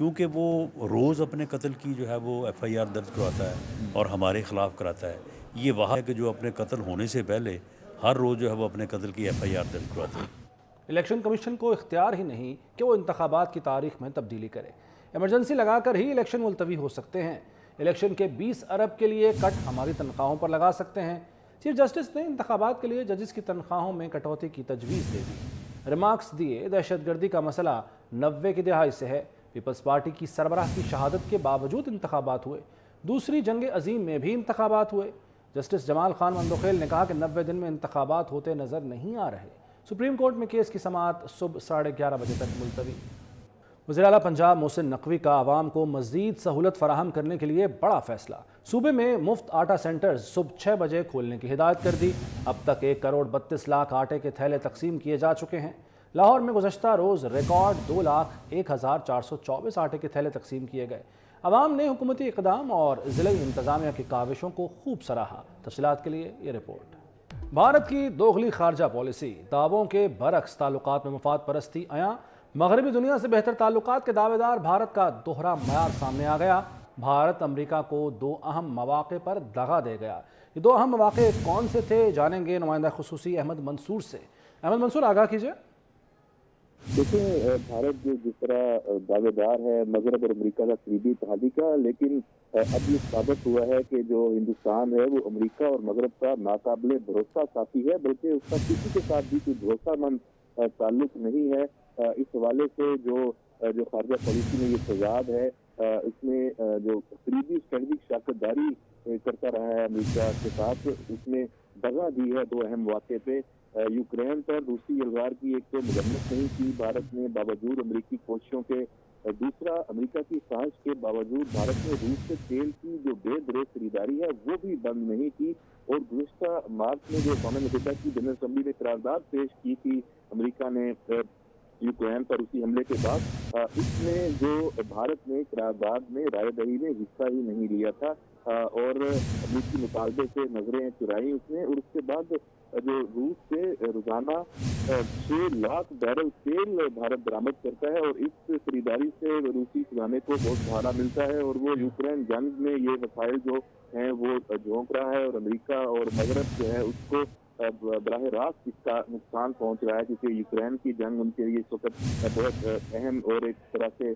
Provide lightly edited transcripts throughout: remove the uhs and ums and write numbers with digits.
کیونکہ وہ روز اپنے قتل کی جو ہے وہ ایف آئی آر درج کرواتا ہے اور ہمارے خلاف کراتا ہے. یہ وہاں ہے کہ جو اپنے قتل ہونے سے پہلے ہر روز جو ہے وہ اپنے قتل کی ایف آئی آر درج کرواتا ہے. الیکشن کمیشن کو اختیار ہی نہیں کہ وہ انتخابات کی تاریخ میں تبدیلی کرے. ایمرجنسی لگا کر ہی الیکشن ملتوی ہو سکتے ہیں. الیکشن کے 20 ارب کے لیے کٹ ہماری تنخواہوں پر لگا سکتے ہیں. چیف جسٹس نے انتخابات کے لیے ججز کی تنخواہوں میں کٹوتی کی تجویز دے دی. ریمارکس دیے دہشت گردی کا مسئلہ 90 کی دہائی سے ہے. پیپلز پارٹی کی سربراہ کی شہادت کے باوجود انتخابات ہوئے. دوسری جنگ عظیم میں بھی انتخابات ہوئے. جسٹس جمال خان مندوخیل نے کہا کہ 90 دن میں انتخابات ہوتے نظر نہیں آ رہے. سپریم کورٹ میں کیس کی سماعت صبح 11:30 بجے تک ملتوی. وزیر اعلیٰ پنجاب محسن نقوی کا عوام کو مزید سہولت فراہم کرنے کے لیے بڑا فیصلہ. صوبے میں مفت آٹا سینٹرز صبح 6 بجے کھولنے کی ہدایت کر دی. اب تک 1 کروڑ 32 لاکھ آٹے کے تھیلے تقسیم کیے جا چکے ہیں. لاہور میں گزشتہ روز ریکارڈ 2,01,424 آٹے کے تھیلے تقسیم کیے گئے. عوام نے حکومتی اقدام اور ضلعی انتظامیہ کی کاوشوں کو خوب سراہا. تفصیلات کے لیے یہ رپورٹ. بھارت کی دوغلی خارجہ پالیسی، دعووں کے برعکس تعلقات میں مفاد پرستی عیاں. مغربی دنیا سے بہتر تعلقات کے دعوے دار بھارت کا دوہرا معیار سامنے آ گیا. بھارت امریکہ کو 2 اہم مواقع پر دغا دے گیا. یہ 2 اہم مواقع کون سے تھے، جانیں گے نمائندہ خصوصی احمد منصور سے. احمد منصور، آگاہ کیجئے. دیکھیں، بھارت جو جس طرح دعوے دار ہے مغرب اور امریکہ کا قریبی اتحادی کا، لیکن اب یہ ثابت ہوا ہے کہ جو ہندوستان ہے وہ امریکہ اور مغرب کا ناقابل بھروسہ ساتھی ہے، بلکہ اس کا کسی کے ساتھ بھی کوئی بھروسہ مند تعلق نہیں ہے. اس حوالے سے جو خارجہ پالیسی میں یہ تضاد ہے، اس میں جو قریبی اسٹریٹجک شراکت داری کرتا رہا ہے امریکہ کے ساتھ، اس میں دغا دی ہے 2 اہم مواقع پہ. یوکرین پر روسی یلغار کی ایک تو مذمت نہیں کی بھارت نے باوجود امریکی کوششوں کے. دوسرا، امریکہ کی خواہش کے باوجود بھارت نے روس سے تیل کی جو بے دریغ خریداری ہے وہ بھی بند نہیں کی. اور گزشتہ مارچ میں جو اقوام متحدہ کی جنرل اسمبلی میں قرارداد پیش کی تھی امریکہ نے یوکرین پر روسی حملے کے بعد، اس میں جو بھارت نے قرارداد میں رائے دہی میں حصہ ہی نہیں لیا تھا اور امریکی مطالبے سے نظریں چرائیں اس نے. اور اس کے بعد جو روس سے روزانہ 6 لاکھ بیرل تیل بھارت برآمد کرتا ہے اور اس خریداری سے روسی خزانے کو بہت سہارا ملتا ہے. اور وہ یوکرین جنگ میں یہ وسائل جو ہیں وہ جھونک رہا ہے اور امریکہ اور مغرب جو ہے اس کو براہ راست اس کا نقصان پہنچ رہا ہے، کیونکہ یوکرین کی جنگ ان کے لیے اس وقت بہت اہم اور ایک طرح سے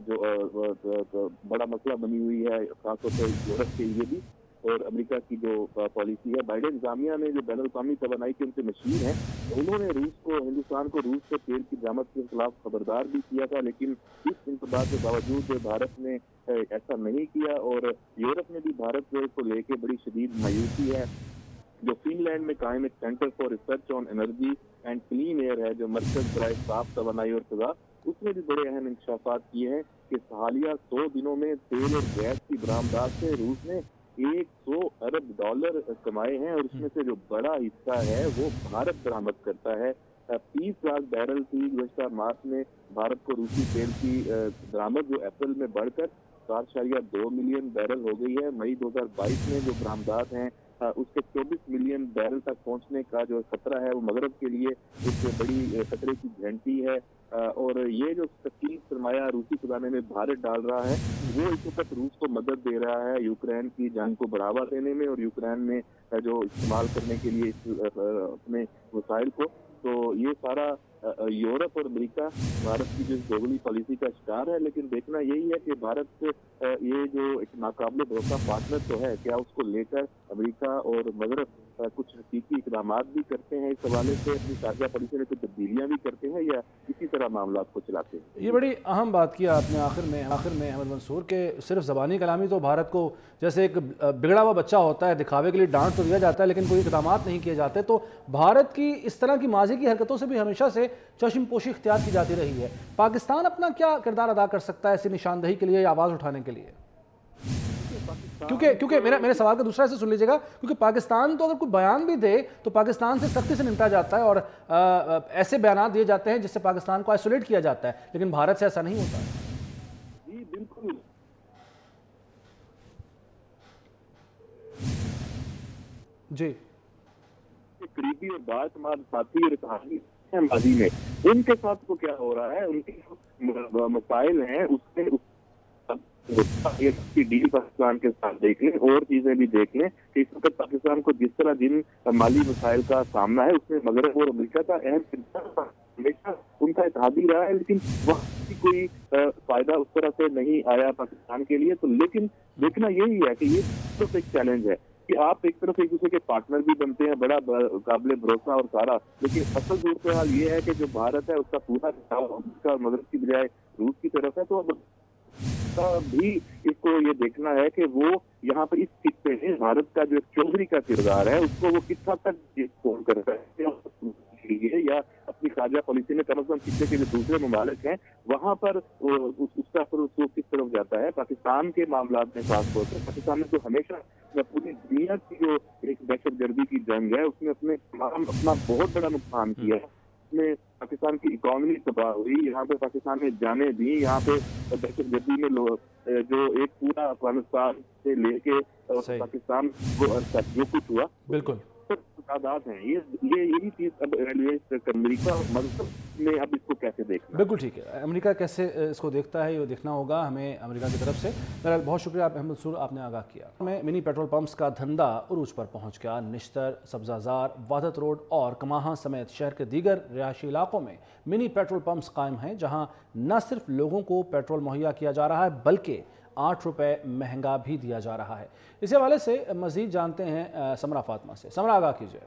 جو بڑا مسئلہ بنی ہوئی ہے، خاص طور سے یورپ کے لیے بھی. اور امریکہ کی جو پالیسی ہے، بائیڈن انتظامیہ نے جو بین الاقوامی توانائی کے ان سے مشیر ہیں، انہوں نے ہندوستان کو روس سے تیل کی درآمد کے خلاف خبردار بھی کیا تھا، لیکن اس انتباہ کے باوجود بھارت نے ایسا نہیں کیا. اور یورپ میں بھی بھارت کو لے کے بڑی شدید مایوسی ہے. جو فن لینڈ میں قائم ایک centre for research on energy and clean air ہے، جو مرکز برائے صاف توانائی اور فضا، اس نے بھی بڑے اہم انکشافات کیے ہیں کہ حالیہ 100 دنوں میں تیل اور گیس کی برآمدات سے روس نے 100 ارب ڈالر کمائے ہیں اور اس میں سے جو بڑا حصہ ہے وہ بھارت برآمد کرتا ہے. 30 لاکھ بیرل تھی گزشتہ مارچ میں بھارت کو روسی تیل کی درآمد، جو اپریل میں بڑھ کر 4.2 ملین بیرل ہو گئی ہے. مئی 2022 میں جو برآمدات ہیں اس کے 24 ملین بیرل تک پہنچنے کا جو خطرہ ہے وہ مغرب کے لیے ایک بڑی خطرے کی گھنٹی ہے. اور یہ جو تقسیم سرمایہ روسی خزانے میں بھارت ڈال رہا ہے وہ اس وقت روس کو مدد دے رہا ہے یوکرین کی جنگ کو بڑھاوا دینے میں اور یوکرین میں جو استعمال کرنے کے لیے اپنے وسائل کو. تو یہ سارا یورپ اور امریکہ بھارت کی جو دوغلی پالیسی کا شکار ہے. لیکن دیکھنا یہی ہے کہ بھارت یہ جو ایک ناقابل بھروسہ پارٹنر تو ہے، کیا اس کو لے کر امریکہ اور مغرب کچھ حقیقی اقدامات بھی کرتے ہیں، اس حوالے سے اپنی خارجہ پالیسی میں کچھ تبدیلیاں بھی کرتے ہیں، یا اسی طرح معاملات کو چلاتے ہیں. یہ بڑی اہم بات کیا آپ نے آخر میں احمد منصور، کہ صرف زبانی کلامی تو بھارت کو جیسے ایک بگڑا ہوا بچہ ہوتا ہے دکھاوے کے لیے ڈانٹ تو دیا جاتا ہے لیکن کوئی اقدامات نہیں کیے جاتے. تو بھارت کی اس طرح کی ماضی کی حرکتوں سے بھی ہمیشہ سے چشم پوشی اختیار کی جاتی رہی ہے. پاکستان اپنا کیا کردار ادا کر سکتا ہے ایسی نشاندہی کے لیے یا آواز اٹھانے کے لیے؟ کیونکہ میرے سوال کا دوسرا سے سن لیجیے گا، کیونکہ پاکستان تو اگر کوئی بیان بھی دے تو پاکستان سے سختی سے نمٹا جاتا ہے اور ایسے بیانات دیے جاتے ہیں جس سے پاکستان کو آئسولیٹ کیا جاتا ہے، لیکن بھارت سے ایسا نہیں ہوتا. جی بالکل. جی قریبی اور باعتماد ساتھی اور اتحادی ماضی میں ان کے ساتھ کو کیا ہو رہا ہے, ان کے جو مسائل ہیں اس میں کی ڈیل پاکستان کے ساتھ دیکھ لیں, اور چیزیں بھی دیکھ لیں کہ اس وقت پاکستان کو جس طرح جن مالی مسائل کا سامنا ہے اس میں مغرب اور امریکہ کا اہم کردار ہمیشہ ان کا اتحادی رہا ہے, لیکن وہاں کی کوئی فائدہ اس طرح سے نہیں آیا پاکستان کے لیے. تو لیکن دیکھنا یہی ہے کہ یہ صرف ایک چیلنج ہے کہ آپ ایک طرف ایک دوسرے کے پارٹنر بھی بنتے ہیں, بڑا قابل بھروسہ اور سارا, لیکن اصل صورتحال یہ ہے کہ جو بھارت ہے اس کا پورا امریکہ اور مغرب کی بجائے روس کی طرف ہے. تو اب بھی اس کو یہ دیکھنا ہے کہ وہ یہاں پر اس خطے میں بھارت کا جو ایک چودھری کا کردار ہے اس کو وہ کس حد تک فون کر رہا ہے, یا اپنی خارجہ پالیسی میں کم از کم خطے کے جو دوسرے ممالک ہیں وہاں پر اس کا کس طرف جاتا ہے. پاکستان کے معاملات میں خاص طور پر پاکستان نے تو ہمیشہ پوری دنیا کی جو ایک دہشت گردی کی جنگ ہے اس میں اپنا بہت بڑا نقصان کیا ہے. اس میں پاکستان کی اکانومی تباہ ہوئی, یہاں پہ پاکستان نے جانیں دی, یہاں پہ دہشت گردی میں جو ایک پورا افغانستان سے لے کے پاکستان کو جو کچھ ہوا بالکل تعداد ہیں. یہی چیز اب امریکہ اور مغرب میں اب اس کو کیسے دیکھنا. بالکل ٹھیک ہے, امریکہ کیسے اس کو دیکھتا ہے یہ دیکھنا ہوگا ہمیں امریکہ کی طرف سے. بہت شکریہ احمد منصور, آپ نے آگاہ کیا. میں منی پیٹرول پمپس کا دھندا عروج پر پہنچ گیا. نشتر, سبزہ زار, وحدت روڈ اور کماہاں سمیت شہر کے دیگر رہائشی علاقوں میں منی پیٹرول پمپس قائم ہیں جہاں نہ صرف لوگوں کو پیٹرول مہیا کیا جا رہا ہے بلکہ 8 روپے مہنگا بھی دیا جا رہا ہے. اس حوالے سے مزید جانتے ہیں سمرا فاطمہ سے. سمرا, آگاہ کیجیے.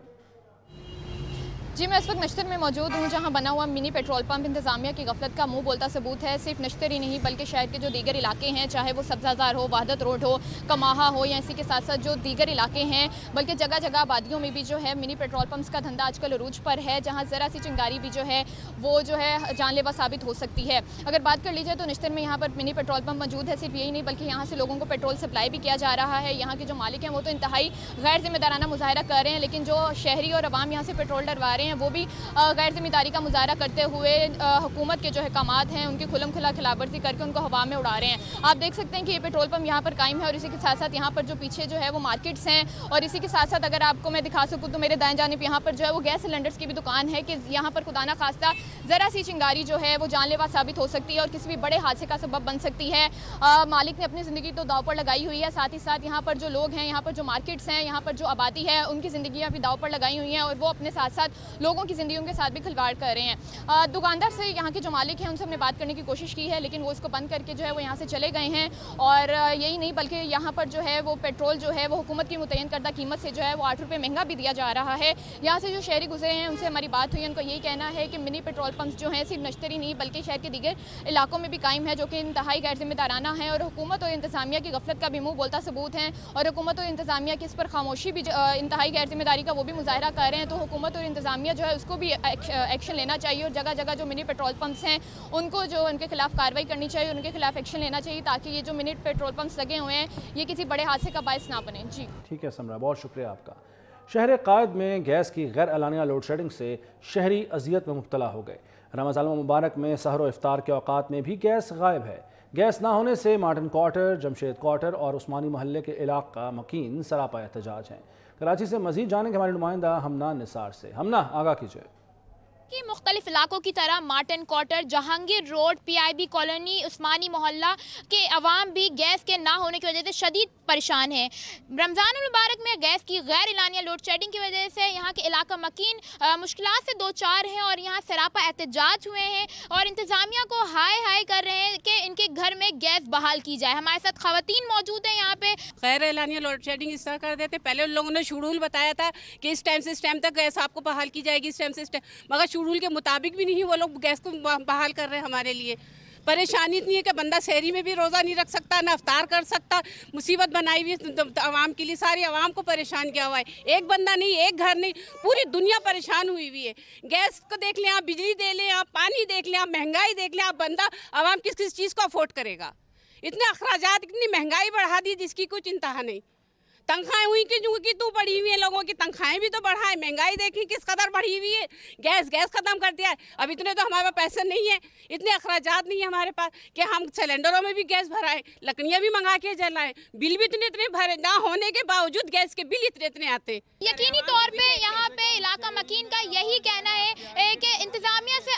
جی میں اس وقت نشتر میں موجود ہوں جہاں بنا ہوا منی پیٹرول پمپ انتظامیہ کی غفلت کا منہ بولتا ثبوت ہے. صرف نشتر ہی نہیں بلکہ شہر کے جو دیگر علاقے ہیں, چاہے وہ سبزہ زار ہو, وحدت روڈ ہو, کماہا ہو, یا اسی کے ساتھ ساتھ جو دیگر علاقے ہیں, بلکہ جگہ جگہ آبادیوں میں بھی جو ہے منی پیٹرول پمپس کا دھندا آج کل عروج پر ہے, جہاں ذرا سی چنگاری بھی جو ہے وہ جو ہے جان لیوا ثابت ہو سکتی ہے. اگر بات کر لی جائے تو نشتر میں یہاں پر منی پیٹرول پمپ موجود ہے. صرف یہی نہیں بلکہ یہاں سے لوگوں کو پیٹرول سپلائی بھی کیا جا رہا ہے. یہاں کے جو مالک ہیں وہ تو انتہائی غیر ذمہ دارانہ مظاہرہ کر رہے ہیں, لیکن جو شہری اور عوام یہاں سے پیٹرول ڈلوا رہے ہیں وہ بھی غیر ذمہ داری کا مظاہرہ کرتے ہوئے حکومت کے جو احکامات ہیں ان کی کھلم کھلا خلاف ورزی کر کے ان کو ہوا میں اڑا رہے ہیں. آپ دیکھ سکتے ہیں کہ یہ پیٹرول پمپ یہاں پر قائم ہے, اور اسی کے ساتھ ساتھ یہاں پر جو پیچھے جو ہے وہ مارکیٹس ہیں, اور اسی کے ساتھ ساتھ اگر آپ کو میں دکھا سکوں تو میرے دائیں جانب یہاں پر جو ہے وہ گیس سلنڈرز کی بھی دکان ہے کہ یہاں پر خدا نہ خواستہ ذرا سی چنگاری جو ہے وہ جان لیوا ثابت ہو سکتی ہے اور کسی بھی بڑے حادثے کا سبب بن سکتی ہے. مالک نے اپنی زندگی تو داؤ پر لگائی ہوئی ہے, ساتھ ہی ساتھ یہاں پر جو لوگ ہیں, یہاں پر جو مارکیٹس ہیں, یہاں پر جو آبادی ہے ان کی زندگیاں بھی داؤ پر لگائی ہوئی ہیں, اور وہ اپنے ساتھ ساتھ لوگوں کی زندگیوں کے ساتھ بھی کھلواڑ کر رہے ہیں. دکاندار سے یہاں کے جو مالک ہیں ان سے ہم نے بات کرنے کی کوشش کی ہے, لیکن وہ اس کو بند کر کے جو ہے وہ یہاں سے چلے گئے ہیں. اور یہی نہیں بلکہ یہاں پر جو ہے وہ پیٹرول جو ہے وہ حکومت کی متعین کردہ قیمت سے جو ہے وہ 8 روپے مہنگا بھی دیا جا رہا ہے. یہاں سے جو شہری گزرے ہیں ان سے ہماری بات ہوئی, ان کو یہی کہنا ہے کہ منی پیٹرول پمپس جو ہیں صرف نشتر ہی نہیں بلکہ شہر کے دیگر علاقوں میں بھی قائم ہے, جو کہ انتہائی غیر ذمہ دارانہ ہیں اور حکومت اور انتظامیہ کی غفلت کا بھی منہ بولتا ثبوت ہیں. اور حکومت اور انتظامیہ کی اس پر خاموشی بھی انتہائی غیر ذمہ داری کا وہ بھی مظاہرہ کر رہے ہیں. تو حکومت اور انتظامیہ جو ہے اس کو بھی ایکشن لینا چاہیے, اور جگہ جگہ جو منی پیٹرول پمپس ہیں ان کو جو ان کے خلاف کارروائی کرنی چاہیے, ان کے خلاف ایکشن لینا چاہیے تاکہ یہ جو منی پیٹرول پمپس لگے ہوئے ہیں یہ کسی بڑے حادثے کا باعث نہ بنے. جی ٹھیک ہے سمرا, بہت شکریہ آپ کا. شہر قائد میں گیس کی غیر اعلانیہ لوڈ شیڈنگ سے شہری اذیت میں مبتلا ہو گئے. رمضان المبارک میں سحر و افطار کے اوقات میں بھی گیس غائب ہے. گیس نہ ہونے سے مارٹن کوارٹر, جمشید کوارٹر اور عثمانی محلے کے علاقہ مکین سراپا احتجاج ہیں. کراچی سے مزید جانیں گے ہماری نمائندہ ہمنا نثار سے. ہمنا, آگاہ کیجیے. کہ مختلف علاقوں کی طرح Martin Quarter, Jahangir road, P I B colony, Usmani Mohalla کے عوام بھی گیس کے نہ ہونے کی وجہ سے شدید پریشان ہیں. رمضان المبارک میں گیس کی غیر اعلانیہ لوڈ شیڈنگ کی وجہ سے یہاں کے علاقہ مکین مشکلات سے دو چار ہیں, اور یہاں سراپا احتجاج ہوئے ہیں اور انتظامیہ کو ہائے کر رہے ہیں کہ ان کے گھر میں گیس بحال کی جائے. ہمارے ساتھ خواتین موجود ہیں یہاں پہ. غیر اعلانیہ لوڈ شیڈنگ اس طرح کر دیتے, پہلے ان لوگوں نے شیڈول بتایا تھا کہ اس ٹائم سے اس ٹائم تک گیس آپ کو بحال کی جائے گی, اس ٹائم سے اس ٹائم, مگر شیڈول کے مطابق بھی نہیں وہ لوگ گیس کو بحال کر رہے ہیں. ہمارے لیے پریشانی اتنی ہے کہ بندہ سحری میں بھی روزہ نہیں رکھ سکتا, نہ افطار کر سکتا. مصیبت بنائی ہوئی عوام کے لیے, ساری عوام کو پریشان کیا ہوا ہے. ایک بندہ نہیں, ایک گھر نہیں, پوری دنیا پریشان ہوئی ہوئی ہے. گیس کو دیکھ لیں آپ, بجلی دے لیں آپ, پانی دیکھ لیں آپ, مہنگائی دیکھ لیں آپ, بندہ عوام کس چیز کو افورڈ کرے گا. اتنے اخراجات, اتنی مہنگائی بڑھا دی جس کی کچھ انتہا نہیں. تنخواہیں ہوئی کہ تو بڑھی ہوئی ہیں, لوگوں کی تنخواہیں بھی تو بڑھائیں. مہنگائی دیکھیں کس قدر بڑھی ہوئی ہے. گیس ختم کر دیا ہے. اب اتنے تو ہمارے پاس پیسے نہیں ہیں, اتنے اخراجات نہیں ہیں ہمارے پاس کہ ہم سلنڈروں میں بھی گیس بھرائیں, لکڑیاں بھی منگا کے جلائیں. بل بھی اتنے بھرے نہ ہونے کے باوجود گیس کے بل اتنے آتے. یقینی طور پہ یہاں پہ علاقہ مکین کا یہی کہنا ہے کہ انتظامیہ سے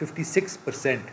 56%